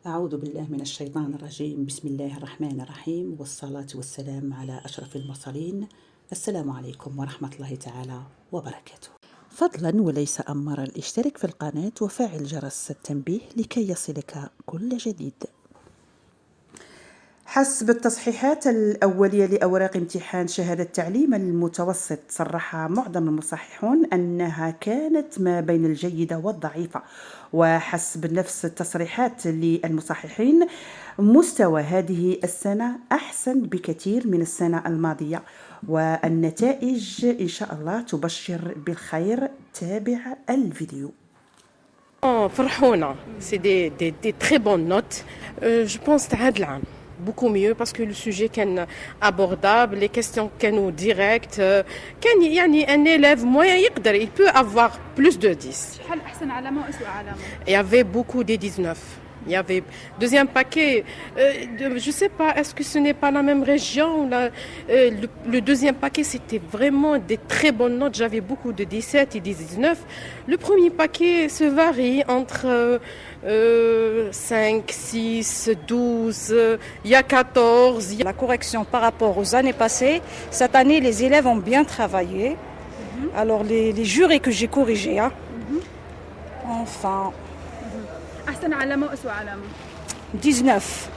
أعوذ بالله من الشيطان الرجيم. بسم الله الرحمن الرحيم، والصلاة والسلام على أشرف المرسلين. السلام عليكم ورحمة الله تعالى وبركاته. فضلا وليس أمرا، اشترك في القناة وفعل جرس التنبيه لكي يصلك كل جديد. حسب التصحيحات الأولية لأوراق امتحان شهادة التعليم المتوسط، صرح معظم المصححون أنها كانت ما بين الجيدة والضعيفة، وحسب نفس التصريحات للمصححين مستوى هذه السنة أحسن بكثير من السنة الماضية، والنتائج إن شاء الله تبشر بالخير. تابع الفيديو. فرحونا، c'est des très bonnes notes. Je pense هذا العام beaucoup mieux parce que le sujet كان abordable, les questions كانوا direct, كان يعني un élève moyen يقدر il peut avoir plus de 10. شحال أحسن علامة وأسوأ علامة؟ Il y avait beaucoup des 19. Il y avait deuxième paquet, je sais pas, est-ce que ce n'est pas la même région là, le deuxième paquet c'était vraiment des très bonnes notes, j'avais beaucoup de 17 et 19. Le premier paquet se varie entre 5, 6, 12, il y a 14. La correction par rapport aux années passées, cette année les élèves ont bien travaillé. Alors les jurés que j'ai corrigés, hein. Enfin أحسن علامة وأسوأ علامة؟ 19.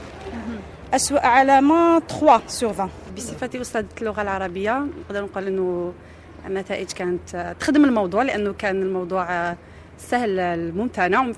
أسوأ علامة 3 sur 20. بصفتي أستاذة اللغة العربية نقدر نقول أنه النتائج كانت تخدم الموضوع، لأنه كان الموضوع سهل الممتنع.